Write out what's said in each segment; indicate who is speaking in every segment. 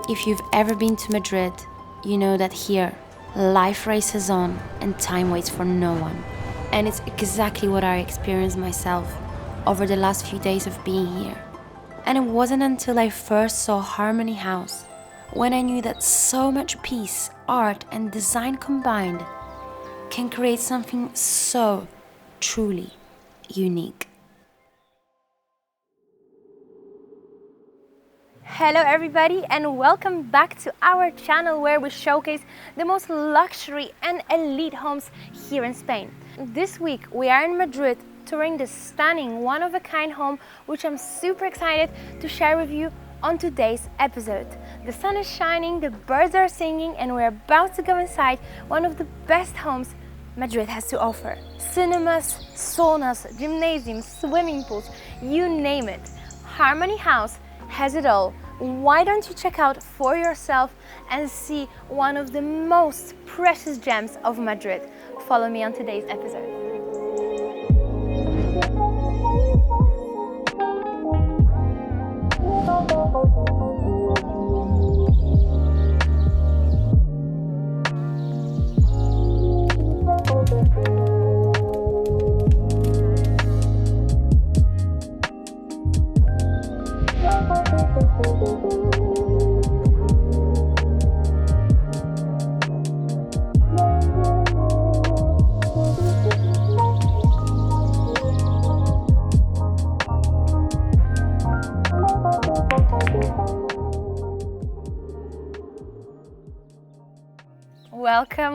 Speaker 1: If you've ever been to Madrid, you know that here, life races on and time waits for no one. And it's exactly what I experienced myself over the last few days of being here. And it wasn't until I first saw Harmony House when I knew that so much peace, art and design combined can create something so truly unique.
Speaker 2: Hello everybody and welcome back to our channel where we showcase the most luxury and elite homes here in Spain. This week we are in Madrid touring this stunning one-of-a-kind home which I'm super excited to share with you on today's episode. The sun is shining, the birds are singing and we're about to go inside one of the best homes Madrid has to offer. Cinemas, saunas, gymnasiums, swimming pools, you name it. Harmony House has it all. Why don't you check out for yourself and see one of the most precious gems of Madrid? Follow me on today's episode.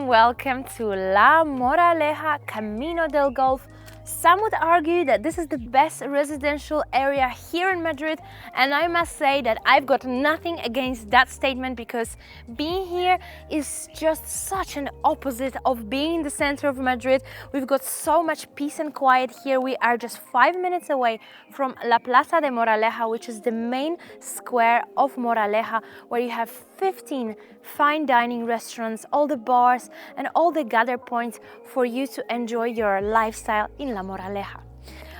Speaker 2: Welcome to La Moraleja, Camino del Golf. Some would argue that this is the best residential area here in Madrid, and I must say that I've got nothing against that statement because being here is just such an opposite of being in the center of Madrid. We've got so much peace and quiet here. We are just 5 minutes away from La Plaza de Moraleja, which is the main square of Moraleja, where you have 15 fine dining restaurants, all the bars and all the gather points for you to enjoy your lifestyle in La Moraleja.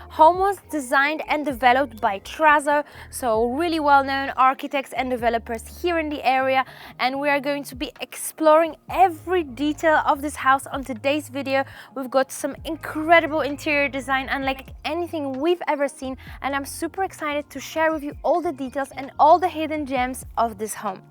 Speaker 2: Home was designed and developed by Trazo, so really well-known architects and developers here in the area, and we are going to be exploring every detail of this house on today's video. We've got some incredible interior design unlike anything we've ever seen, and I'm super excited to share with you all the details and all the hidden gems of this home.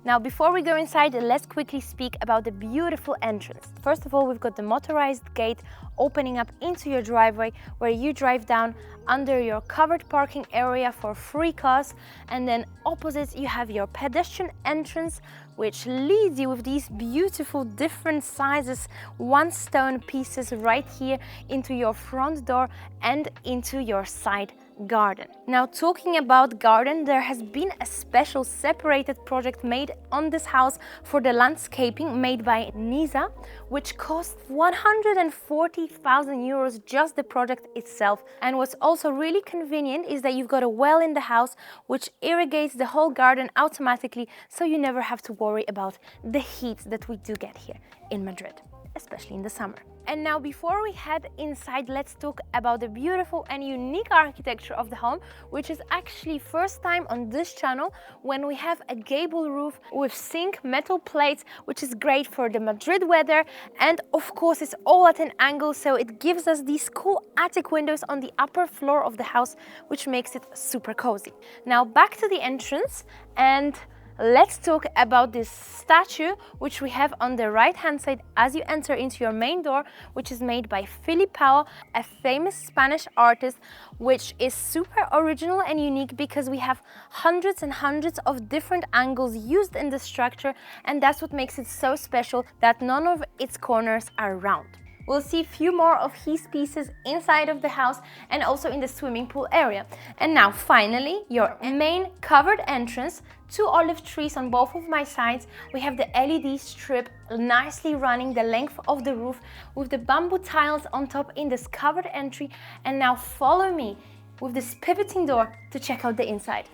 Speaker 2: Now, before we go inside, let's quickly speak about the beautiful entrance. First of all, we've got the motorized gate opening up into your driveway where you drive down under your covered parking area for free cars, and then opposite you have your pedestrian entrance which leads you with these beautiful different sizes one stone pieces right here into your front door and into your side garden. Now, talking about garden, there has been a special separated project made on this house for the landscaping made by Nisa, which cost 140,000 euros just the project itself. And what's also really convenient is that you've got a well in the house which irrigates the whole garden automatically, so you never have to worry about the heat that we do get here in Madrid, especially in the summer. And now, before we head inside, let's talk about the beautiful and unique architecture of the home, which is actually first time on this channel when we have a gable roof with zinc metal plates, which is great for the Madrid weather, and of course it's all at an angle, so it gives us these cool attic windows on the upper floor of the house, which makes it super cozy. Now, back to the entrance, and let's talk about this statue which we have on the right hand side as you enter into your main door, which is made by Filipao, a famous Spanish artist, which is super original and unique because we have hundreds and hundreds of different angles used in the structure, and that's what makes it so special that none of its corners are round. We'll see a few more of his pieces inside of the house and also in the swimming pool area. And now finally, your main covered entrance, 2 olive trees on both of my sides. We have the LED strip nicely running the length of the roof with the bamboo tiles on top in this covered entry. And now follow me with this pivoting door to check out the inside.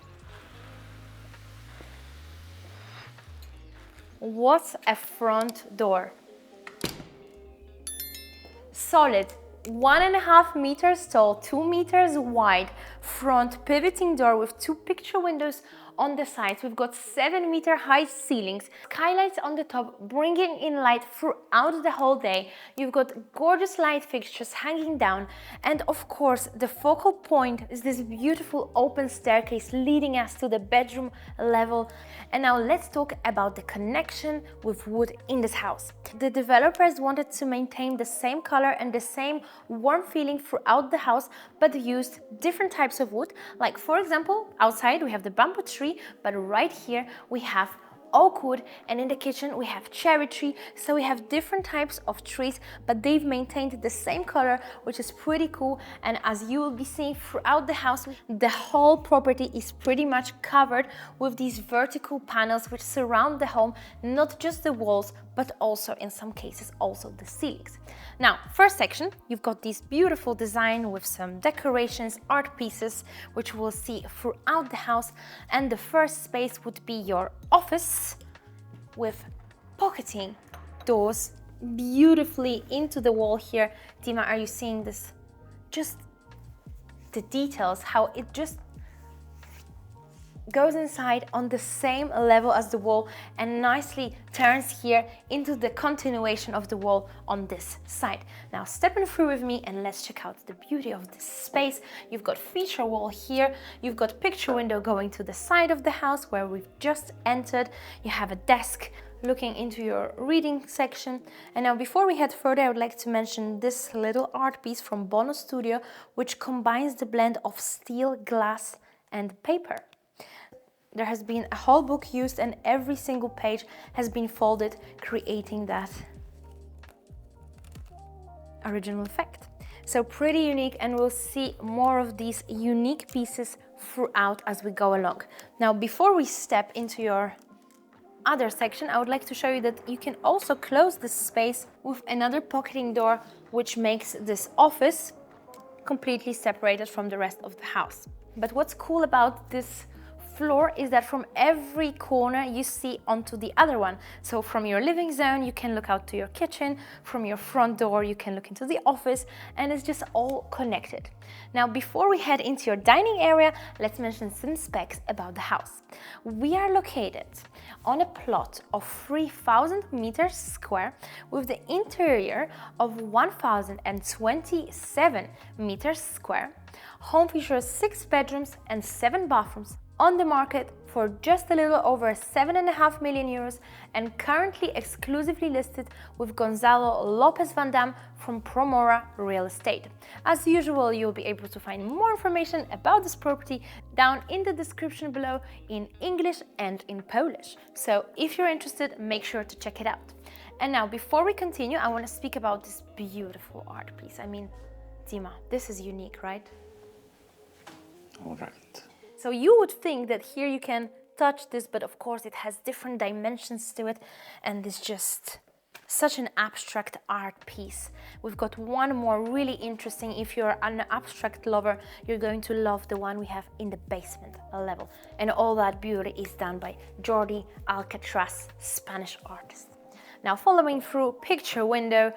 Speaker 2: What a front door! Solid 1.5 meters tall, 2 meters wide front pivoting door with 2 picture windows on the sides. We've got 7-meter high ceilings, skylights on the top, bringing in light throughout the whole day. You've got gorgeous light fixtures hanging down. And of course, the focal point is this beautiful open staircase leading us to the bedroom level. And now let's talk about the connection with wood in this house. The developers wanted to maintain the same color and the same warm feeling throughout the house, but used different types of wood. Like for example, outside we have the bamboo tree, but right here we have oak wood, and in the kitchen we have cherry tree. So we have different types of trees, but they've maintained the same color, which is pretty cool. And as you will be seeing throughout the house, the whole property is pretty much covered with these vertical panels which surround the home, not just the walls, but also in some cases also the ceilings. Now, first section, you've got this beautiful design with some decorations, art pieces, which we'll see throughout the house. And the first space would be your office with pocketing doors beautifully into the wall here. Dima, are you seeing this? Just the details, how it just goes inside on the same level as the wall and nicely turns here into the continuation of the wall on this side. Now stepping through with me and let's check out the beauty of this space. You've got feature wall here, you've got picture window going to the side of the house where we've just entered. You have a desk looking into your reading section. And now before we head further, I would like to mention this little art piece from Bono Studio, which combines the blend of steel, glass and paper. There has been a whole book used and every single page has been folded, creating that original effect. So pretty unique, and we'll see more of these unique pieces throughout as we go along. Now, before we step into your other section, I would like to show you that you can also close this space with another pocketing door, which makes this office completely separated from the rest of the house. But what's cool about this floor is that from every corner you see onto the other one. So from your living zone you can look out to your kitchen, from your front door you can look into the office, and it's just all connected. Now before we head into your dining area, let's mention some specs about the house. We are located on a plot of 3,000 meters square with the interior of 1,027 meters square. Home features 6 bedrooms and 7 bathrooms. On the market for just a little over 7.5 million euros and currently exclusively listed with Gonzalo Lopez Van Dam from Promora Real Estate. As usual, you'll be able to find more information about this property down in the description below in English and in Polish. So if you're interested, make sure to check it out. And now, before we continue, I want to speak about this beautiful art piece. I mean, Dima, this is unique, right?
Speaker 3: All right.
Speaker 2: So you would think that here you can touch this, but of course it has different dimensions to it, and it's just such an abstract art piece. We've got one more really interesting. If you're an abstract lover, you're going to love the one we have in the basement level. And all that beauty is done by Jordi Alcatraz, Spanish artist. Now following through picture window,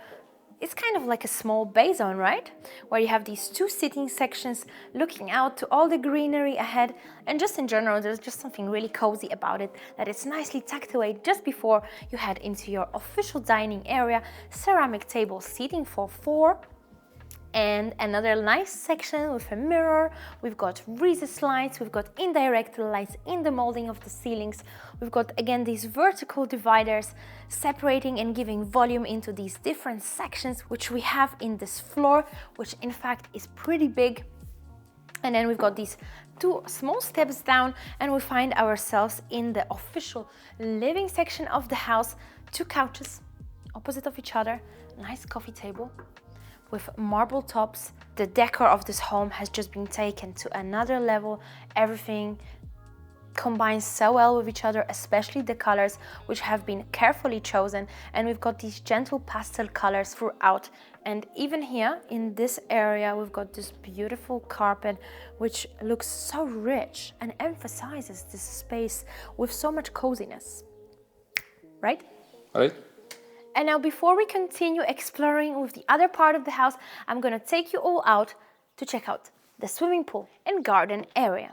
Speaker 2: it's kind of like a small bay zone, right? Where you have these 2 sitting sections looking out to all the greenery ahead. And just in general, there's just something really cozy about it, that it's nicely tucked away just before you head into your official dining area. Ceramic table seating for 4. And another nice section with a mirror. We've got recessed lights, we've got indirect lights in the molding of the ceilings. We've got again these vertical dividers separating and giving volume into these different sections which we have in this floor, which in fact is pretty big. And then we've got these 2 small steps down and we find ourselves in the official living section of the house. 2 couches opposite of each other, nice coffee table with marble tops. The decor of this home has just been taken to another level. Everything combines so well with each other, especially the colors, which have been carefully chosen. And we've got these gentle pastel colors throughout. And even here in this area, we've got this beautiful carpet, which looks so rich and emphasizes this space with so much coziness, right?
Speaker 3: Right.
Speaker 2: And now before we continue exploring with the other part of the house, I'm gonna take you all out to check out the swimming pool and garden area.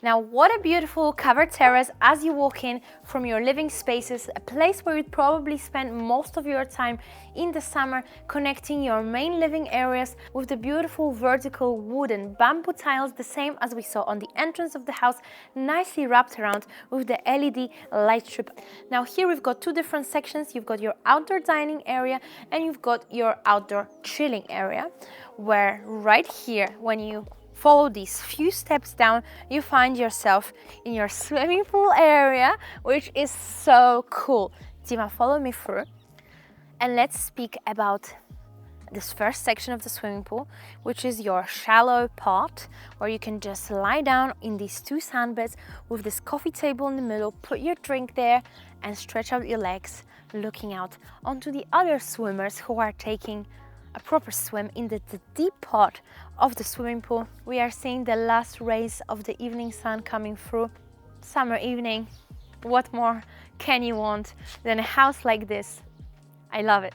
Speaker 2: Now, what a beautiful covered terrace as you walk in from your living spaces, a place where you'd probably spend most of your time in the summer, connecting your main living areas with the beautiful vertical wooden bamboo tiles, the same as we saw on the entrance of the house, nicely wrapped around with the LED light strip. Now here we've got two different sections. You've got your outdoor dining area and you've got your outdoor chilling area, where right here, when you follow these few steps down, you find yourself in your swimming pool area, which is so cool. Dima, follow me through and let's speak about this first section of the swimming pool, which is your shallow part, where you can just lie down in these two sand beds with this coffee table in the middle, put your drink there and stretch out your legs, looking out onto the other swimmers who are taking a proper swim in the deep part of the swimming pool. We are seeing the last rays of the evening sun coming through. Summer evening, what more can you want than a house like this? I love it.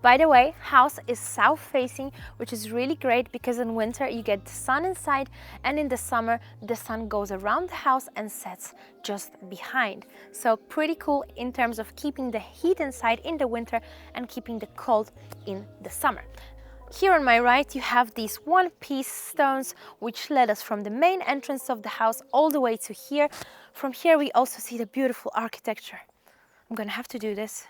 Speaker 2: By the way, house is south facing, which is really great because in winter you get the sun inside and in the summer the sun goes around the house and sets just behind. So pretty cool in terms of keeping the heat inside in the winter and keeping the cold in the summer. Here on my right you have these one-piece stones which led us from the main entrance of the house all the way to here. From here we also see the beautiful architecture. I'm gonna have to do this.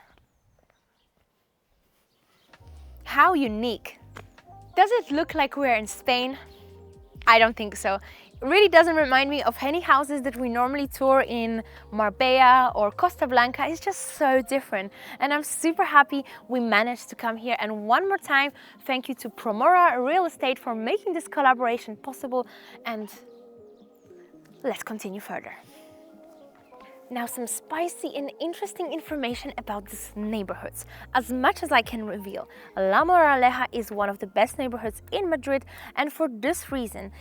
Speaker 2: How unique. Does it look like we're in Spain? I don't think so. It really doesn't remind me of any houses that we normally tour in Marbella or Costa Blanca. It's just so different. And I'm super happy we managed to come here. And one more time, thank you to Promora Real Estate for making this collaboration possible. And let's continue further. Now some spicy and interesting information about these neighborhoods. As much as I can reveal, La Moraleja is one of the best neighborhoods in Madrid, and for this reason,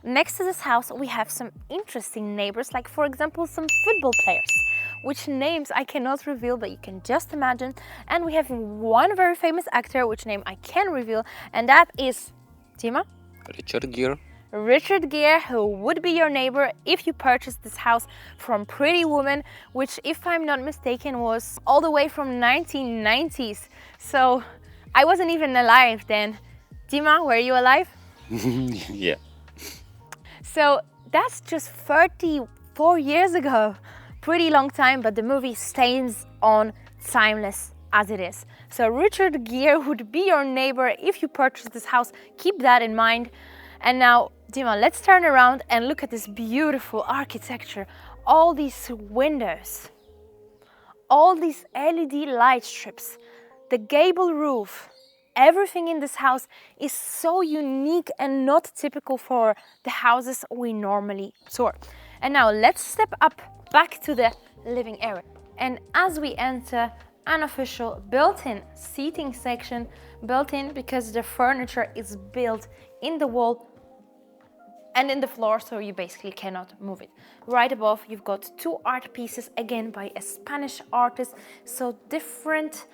Speaker 2: next to this house we have some interesting neighbors, like for example some football players, which names I cannot reveal, but you can just imagine. And we have one very famous actor, which name I can reveal, and that is Dima?
Speaker 3: Richard Gere.
Speaker 2: Richard Gere, who would be your neighbor if you purchased this house from Pretty Woman, which, if I'm not mistaken, was all the way from 1990s. So I wasn't even alive then. Dima, were you alive?
Speaker 3: Yeah.
Speaker 2: So that's just 34 years ago. Pretty long time, but the movie stays on timeless as it is. So Richard Gere would be your neighbor if you purchase this house. Keep that in mind. And now, Dima, let's turn around and look at this beautiful architecture. All these windows, all these LED light strips, the gable roof, everything in this house is so unique and not typical for the houses we normally tour. And now let's step up back to the living area. And as we enter, an official built-in seating section, built-in because the furniture is built in the wall and in the floor, so you basically cannot move it. Right above, you've got two art pieces, again by a Spanish artist, so different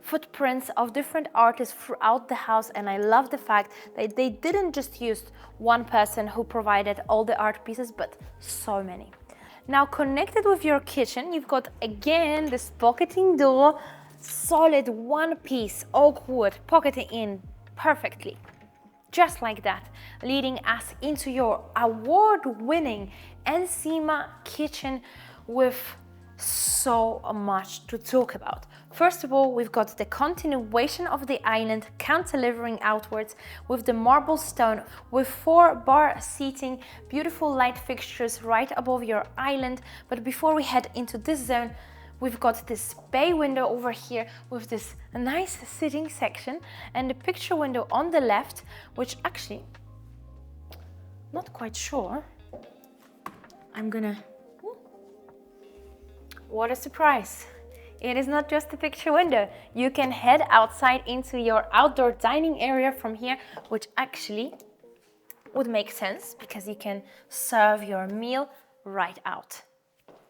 Speaker 2: footprints of different artists throughout the house. And I love the fact that they didn't just use one person who provided all the art pieces, but so many. Now, connected with your kitchen, you've got again this pocketing door, solid one-piece oak wood, pocketing in perfectly. Just like that, leading us into your award-winning Encima kitchen with so much to talk about. First of all, we've got the continuation of the island, cantilevering outwards with the marble stone, with 4-bar seating, beautiful light fixtures right above your island. But before we head into this zone, we've got this bay window over here with this nice sitting section and the picture window on the left, which actually, not quite sure. What a surprise. It is not just a picture window. You can head outside into your outdoor dining area from here, which actually would make sense because you can serve your meal right out,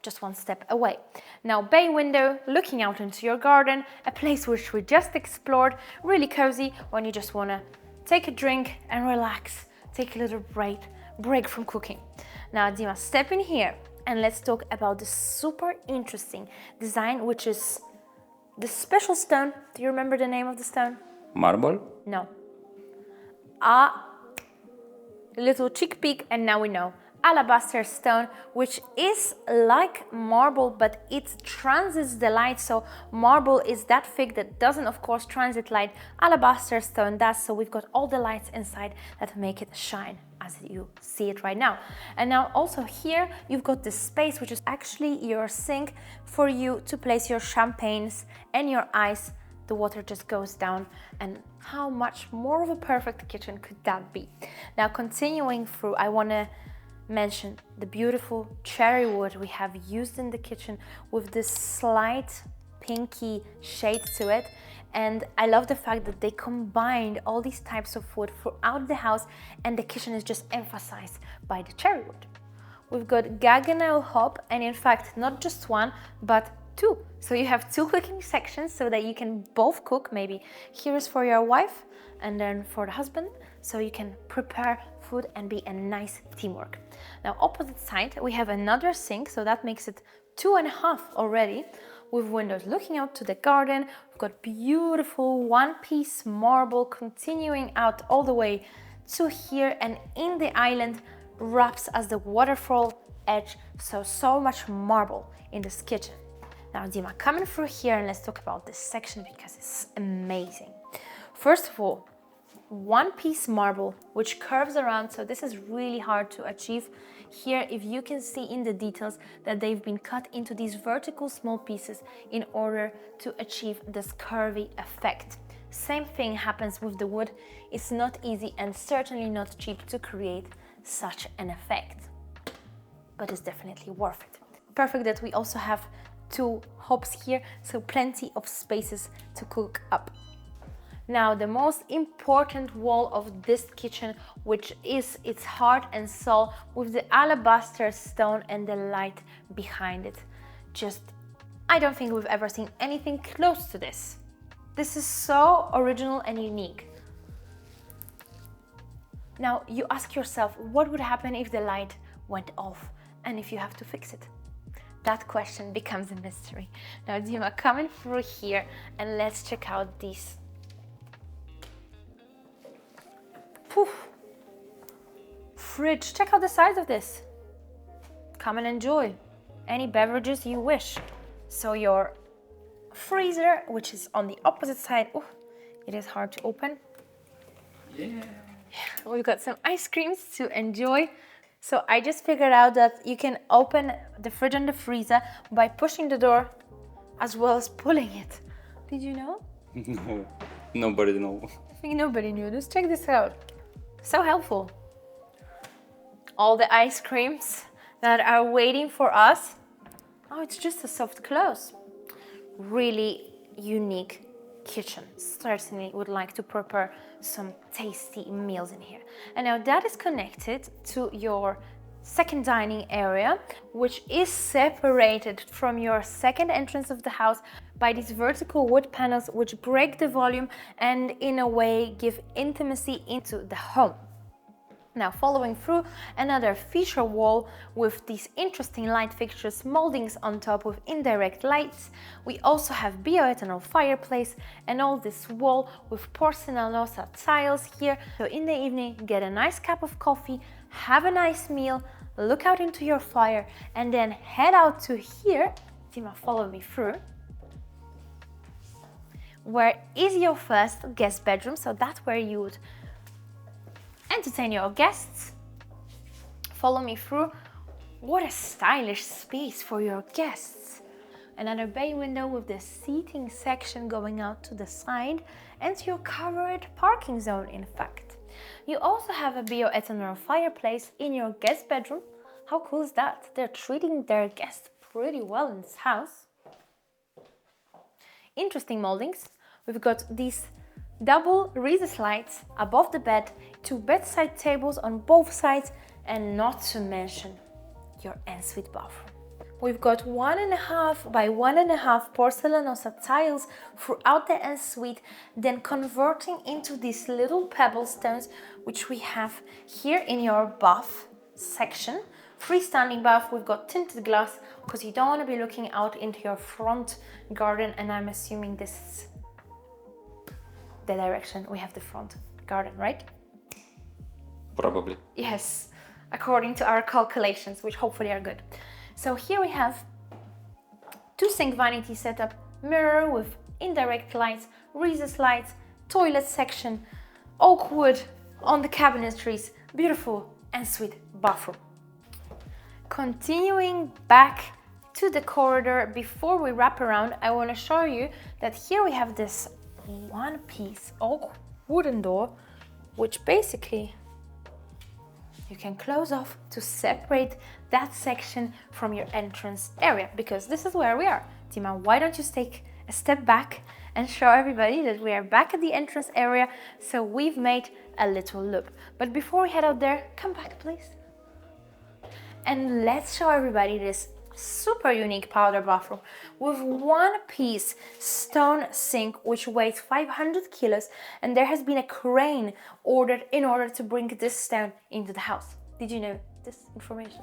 Speaker 2: just one step away. Now, bay window looking out into your garden, a place which we just explored, really cozy when you just want to take a drink and relax, take a little break from cooking. Now, Dima, step in here and let's talk about the super interesting design, which is the special stone. Do you remember the name of the stone?
Speaker 3: Marble?
Speaker 2: No. A little cheek peek, and now we know. Alabaster stone, which is like marble, but it transits the light. So marble is that thick that doesn't, of course, transit light. Alabaster stone does. So we've got all the lights inside that make it shine as you see it right now. And now also here you've got this space, which is actually your sink for you to place your champagnes and your ice. The water just goes down, and how much more of a perfect kitchen could that be? Now, continuing through, I want to mention the beautiful cherry wood we have used in the kitchen with this slight pinky shade to it. And I love the fact that they combined all these types of wood throughout the house, and the kitchen is just emphasized by the cherry wood. We've got Gaggenau hob, and in fact, not just one, but two. So you have two cooking sections so that you can both cook. Maybe here is for your wife and then for the husband, so you can prepare food and be a nice teamwork. Now, opposite side, we have another sink, so that makes it 2.5 already, with windows looking out to the garden. We've got beautiful one-piece marble continuing out all the way to here, and in the island wraps as the waterfall edge. So much marble in this kitchen. Now, Dima, coming through here, and let's talk about this section because it's amazing. First of all, one-piece marble which curves around, so this is really hard to achieve. Here, if you can see in the details that they've been cut into these vertical small pieces in order to achieve this curvy effect. Same thing happens with the wood. It's not easy and certainly not cheap to create such an effect, but it's definitely worth it. Perfect that we also have two hobs here, so plenty of spaces to cook up. Now, the most important wall of this kitchen, which is its heart and soul, with the alabaster stone and the light behind it. Just, I don't think we've ever seen anything close to this. This is so original and unique. Now, you ask yourself, what would happen if the light went off and if you have to fix it? That question becomes a mystery. Now, Dima, coming through here and let's check out these. Poof. Fridge. Check out the size of this. Come and enjoy any beverages you wish. So your freezer, which is on the opposite side. Oh, it is hard to open. Yeah. We've got some ice creams to enjoy. So I just figured out that you can open the fridge and the freezer by pushing the door as well as pulling it. Did you know?
Speaker 3: No, nobody knows.
Speaker 2: I think nobody knew this. Check this out. So helpful. All the ice creams that are waiting for us. Oh, it's just a soft close. Really unique kitchen. Certainly would like to prepare some tasty meals in here. And now that is connected to your second dining area, which is separated from your second entrance of the house by these vertical wood panels, which break the volume and in a way give intimacy into the home. Now, following through, another feature wall with these interesting light fixtures, moldings on top with indirect lights. We also have bioethanol fireplace and all this wall with porcelanosa tiles here. So in the evening, get a nice cup of coffee, have a nice meal, look out into your fire, and then head out to here. Tima, follow me through. Where is your first guest bedroom? So that's where you would entertain your guests. Follow me through. What a stylish space for your guests. Another bay window with the seating section going out to the side and your covered parking zone, in fact. You also have a bioethanol fireplace in your guest bedroom. How cool is that? They're treating their guests pretty well in this house. Interesting moldings. We've got these double recess lights above the bed, two bedside tables on both sides, and not to mention your ensuite bathroom. We've got 1.5 by 1.5 porcelanosa tiles throughout the ensuite, then converting into these little pebble stones, which we have here in your bath section, freestanding bath. We've got tinted glass because you don't want to be looking out into your front garden, and I'm assuming this is the direction we have the front garden, right?
Speaker 3: Probably.
Speaker 2: Yes, according to our calculations, which hopefully are good. So here we have 2 sink vanity setup, mirror with indirect lights, recessed lights, toilet section, oak wood on the cabinetries, beautiful ensuite bathroom. Continuing back to the corridor, before we wrap around, I want to show you that here we have this one-piece oak wooden door, which basically you can close off to separate that section from your entrance area, because this is where we are. Tima, why don't you take a step back and show everybody that we are back at the entrance area. So we've made a little loop. But before we head out there, come back please. And let's show everybody this super unique powder bathroom with one-piece stone sink which weighs 500 kilos, and there has been a crane ordered in order to bring this stone into the house. Did you know this information?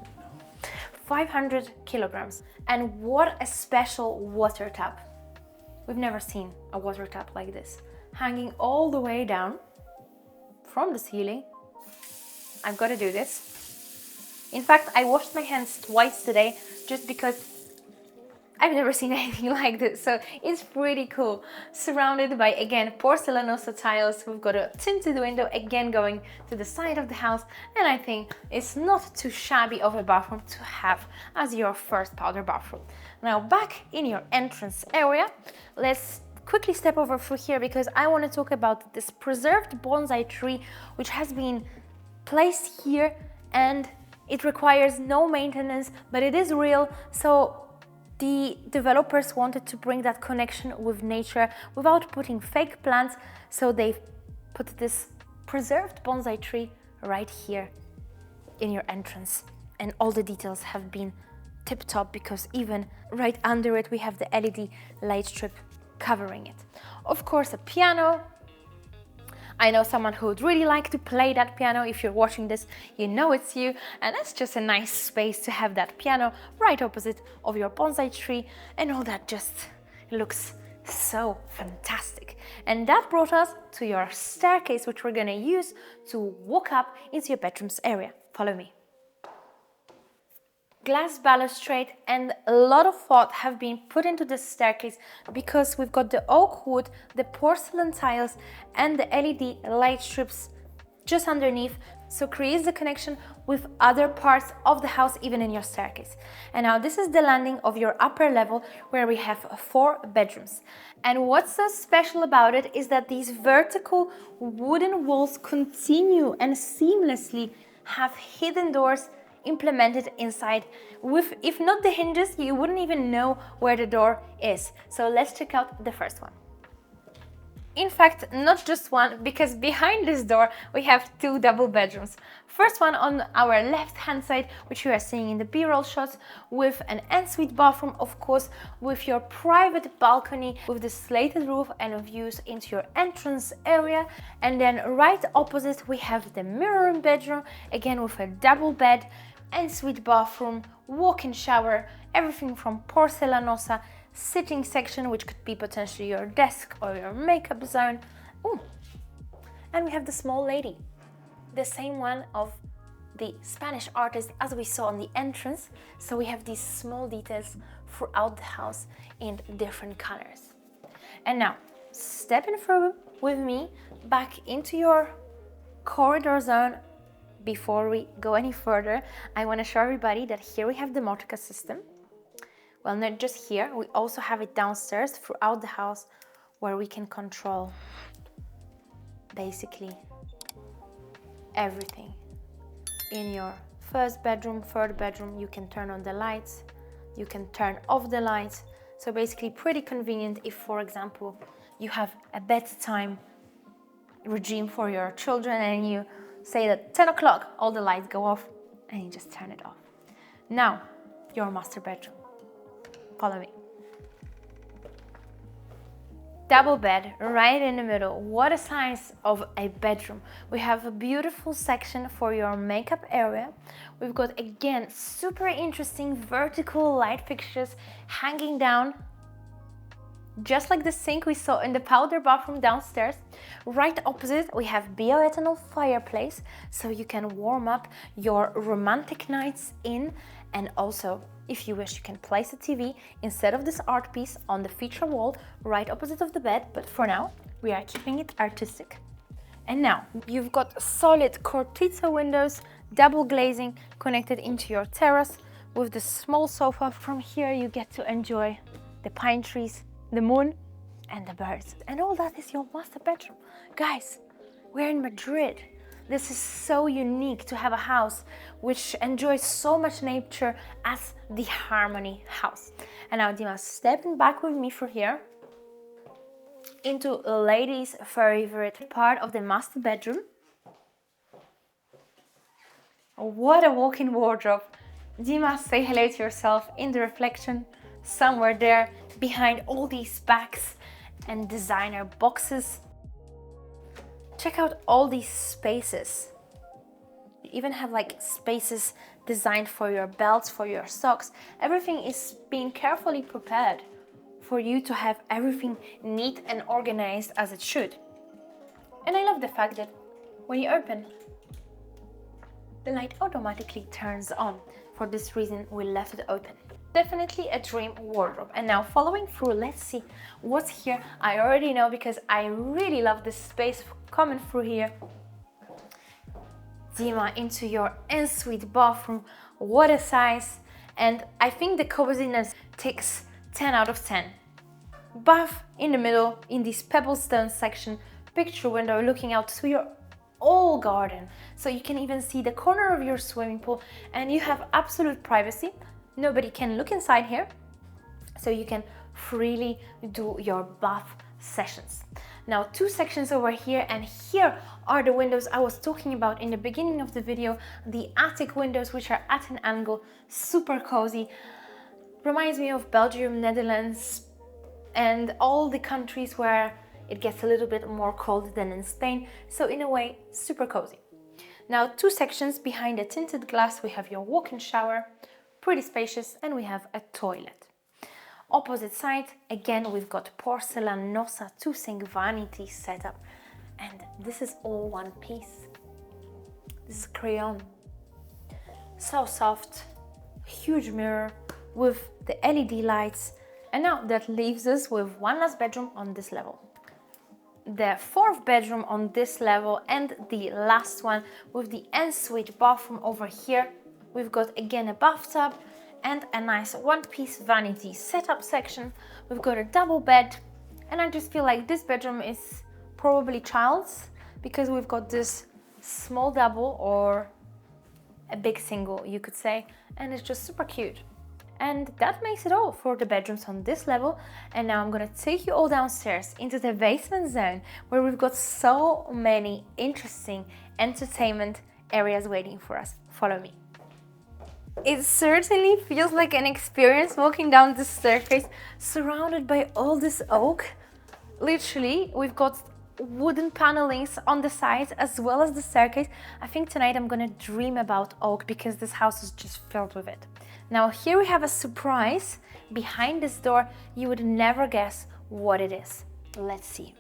Speaker 2: 500 kilograms. And what a special water tap. We've never seen a water tap like this, hanging all the way down from the ceiling. I've got to do this. In fact, I washed my hands twice today just because I've never seen anything like this. So it's pretty cool. Surrounded by, again, porcelanosa tiles. We've got a tinted window, again, going to the side of the house. And I think it's not too shabby of a bathroom to have as your first powder bathroom. Now, back in your entrance area, let's quickly step over through here because I want to talk about this preserved bonsai tree, which has been placed here, and it requires no maintenance, but it is real. So the developers wanted to bring that connection with nature without putting fake plants. So they've put this preserved bonsai tree right here in your entrance. And all the details have been tip-top because even right under it, we have the LED light strip covering it. Of course, a piano. I know someone who would really like to play that piano. If you're watching this, you know it's you. And that's just a nice space to have that piano right opposite of your bonsai tree. And all that just looks so fantastic. And that brought us to your staircase, which we're gonna use to walk up into your bedroom's area. Follow me. Glass balustrade, and a lot of thought have been put into this staircase because we've got the oak wood, the porcelain tiles, and the LED light strips just underneath, so creates the connection with other parts of the house, even in your staircase. And now this is the landing of your upper level where we have 4 bedrooms. And what's so special about it is that these vertical wooden walls continue and seamlessly have hidden doors implemented inside. With, if not the hinges, you wouldn't even know where the door is. So let's check out the first one. In fact, not just one, because behind this door we have 2 double bedrooms. First one on our left hand side, which you are seeing in the B-roll shots, with an ensuite bathroom, of course, with your private balcony with the slated roof and views into your entrance area. And then right opposite we have the mirroring bedroom, again with a double bed, ensuite bathroom, walk-in shower, everything from porcelanosa, sitting section, which could be potentially your desk or your makeup zone. Ooh. And we have the small lady, the same one of the Spanish artist as we saw on the entrance. So we have these small details throughout the house in different colors. And now, stepping through with me back into your corridor zone. Before we go any further, I want to show everybody that here we have the Motrica system. Well, not just here, we also have it downstairs throughout the house where we can control basically everything. In your first bedroom, third bedroom, you can turn on the lights, you can turn off the lights. So basically pretty convenient if, for example, you have a bedtime regime for your children and you say that 10 o'clock, all the lights go off and you just turn it off. Now, your master bedroom. Follow me. double bed right in the middle. What a size of a bedroom. We have a beautiful section for your makeup area. We've got, again, super interesting vertical light fixtures hanging down, just like the sink we saw in the powder bathroom downstairs. Right opposite, we have bioethanol fireplace, so you can warm up your romantic nights in. And also, if you wish, you can place a TV instead of this art piece on the feature wall right opposite of the bed, but for now, we are keeping it artistic. And now, you've got solid cortizzo windows, double glazing connected into your terrace with the small sofa. From here, you get to enjoy the pine trees, the moon, and the birds. And all that is your master bedroom. Guys, we're in Madrid. This is so unique to have a house which enjoys so much nature as the Harmony house. And now Dima, stepping back with me for here into a lady's favorite part of the master bedroom. What a walk-in wardrobe. Dima, say hello to yourself in the reflection, somewhere there behind all these bags and designer boxes. Check out all these spaces. You even have like spaces designed for your belts, for your socks. Everything is being carefully prepared for you to have everything neat and organized as it should. And I love the fact that when you open, the light automatically turns on. For this reason, we left it open. Definitely a dream wardrobe. And now following through, let's see what's here. I already know because I really love this space coming through here. Dima, into your ensuite bathroom. What a size. And I think the coziness takes 10 out of 10. Bath in the middle in this pebblestone section. Picture window looking out to your whole garden. So you can even see the corner of your swimming pool and you have absolute privacy. Nobody can look inside here, so you can freely do your bath sessions. Now, two sections over here, and here are the windows I was talking about in the beginning of the video, the attic windows, which are at an angle, super cozy. Reminds me of Belgium, Netherlands, and all the countries where it gets a little bit more cold than in Spain, so in a way, super cozy. Now, two sections behind the tinted glass, we have your walk-in shower, pretty spacious, and we have a toilet. Opposite side, again, we've got porcelanosa two-sink vanity setup, and this is all one piece. This is crayon. So soft, huge mirror with the LED lights, and now that leaves us with one last bedroom on this level. The fourth bedroom on this level and the last one with the ensuite bathroom over here. We've got again a bathtub and a nice one-piece vanity setup section. We've got a double bed, and I just feel like this bedroom is probably child's because we've got this small double or a big single, you could say, and it's just super cute. And that makes it all for the bedrooms on this level. And now I'm gonna take you all downstairs into the basement zone where we've got so many interesting entertainment areas waiting for us. Follow me. It certainly feels like an experience walking down the staircase surrounded by all this oak. Literally, we've got wooden panelings on the sides as well as the staircase. I think tonight I'm gonna dream about oak because this house is just filled with it. Now here we have a surprise behind this door. You would never guess what it is. Let's see.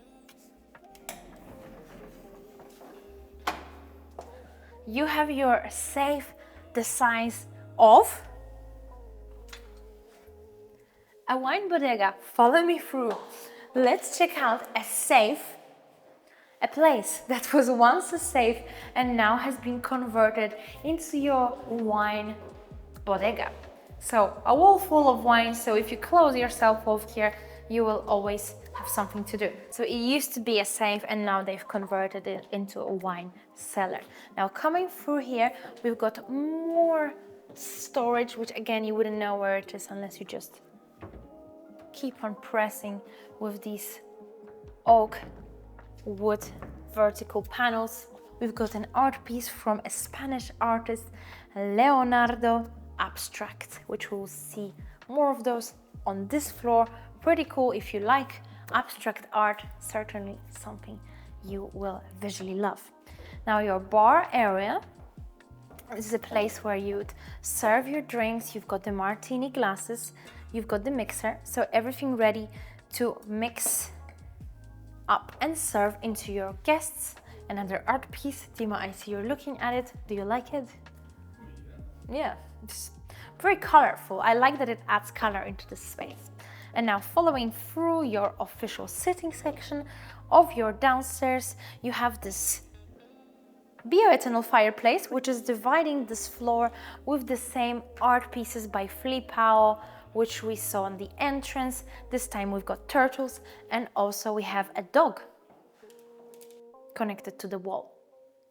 Speaker 2: You have your safe the size of a wine bodega. Follow me through. Let's check out a safe, a place that was once a safe and now has been converted into your wine bodega. So a wall full of wine, so if you close yourself off here, you will always have something to do. So it used to be a safe and now they've converted it into a wine cellar. Now coming through here, we've got more storage, which again, you wouldn't know where it is unless you just keep on pressing with these oak wood vertical panels. We've got an art piece from a Spanish artist, Leonardo Abstract, which we'll see more of those on this floor. Pretty cool if you like abstract art, certainly something you will visually love. Now your bar area, this is a place where you'd serve your drinks. You've got the martini glasses, you've got the mixer, so everything ready to mix up and serve into your guests. Another art piece. Dima, I see you're looking at it. Do you like it? Yeah, it's very colorful. I like that it adds color into the space. And now following through your official sitting section of your downstairs, you have this bioethanol fireplace, which is dividing this floor with the same art pieces by Philippe Powell, which we saw in the entrance. This time we've got turtles, and also we have a dog connected to the wall.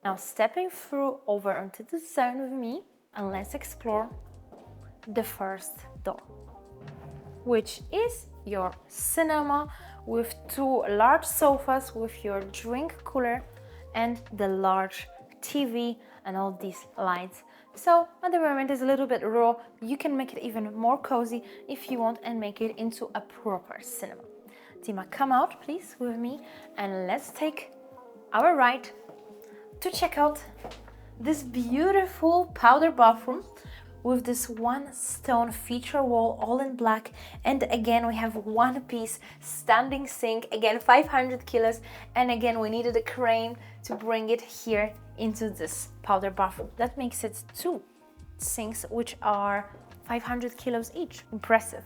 Speaker 2: Now stepping through over onto the zone with me, and let's explore the first door, which is your cinema with two large sofas with your drink cooler and the large TV and all these lights. So at the moment it's a little bit raw. You can make it even more cozy if you want and make it into a proper cinema. Dima, come out please with me and let's take our ride to check out this beautiful powder bathroom with this one stone feature wall all in black, and again we have one piece standing sink, again 500 kilos, and again we needed a crane to bring it here into this powder bathroom. That makes it two sinks which are 500 kilos each. Impressive.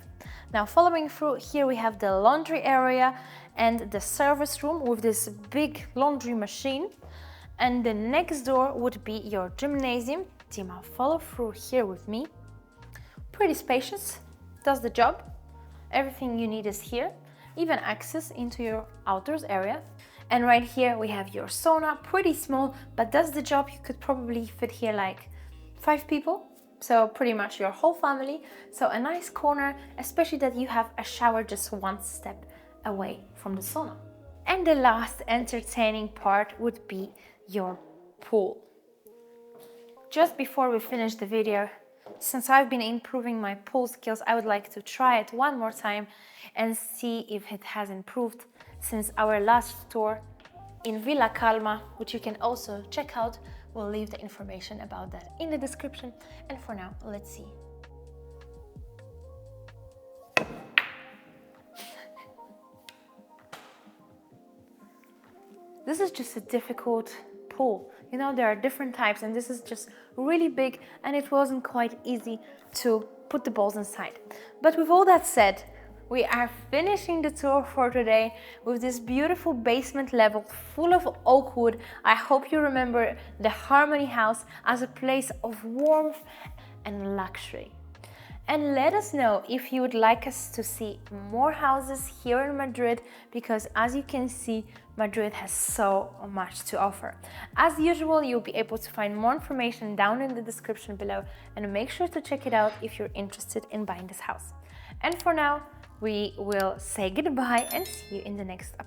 Speaker 2: Now following through here we have the laundry area and the service room with this big laundry machine, and the next door would be your gymnasium. Dima, follow through here with me. Pretty spacious, does the job. Everything you need is here, even access into your outdoors area. And right here we have your sauna, pretty small, but does the job. You could probably fit here like 5 people, so pretty much your whole family. So a nice corner, especially that you have a shower just one step away from the sauna. And the last entertaining part would be your pool. Just before we finish the video, since I've been improving my pool skills, I would like to try it one more time and see if it has improved since our last tour in Villa Calma, which you can also check out. We'll leave the information about that in the description. And for now, let's see. This is just a difficult pool. You know, there are different types and this is just really big and it wasn't quite easy to put the balls inside. But with all that said, we are finishing the tour for today with this beautiful basement level full of oak wood. I hope you remember the Harmony House as a place of warmth and luxury. And let us know if you would like us to see more houses here in Madrid, because as you can see, Madrid has so much to offer. As usual, you'll be able to find more information down in the description below, and make sure to check it out if you're interested in buying this house. And for now, we will say goodbye and see you in the next update.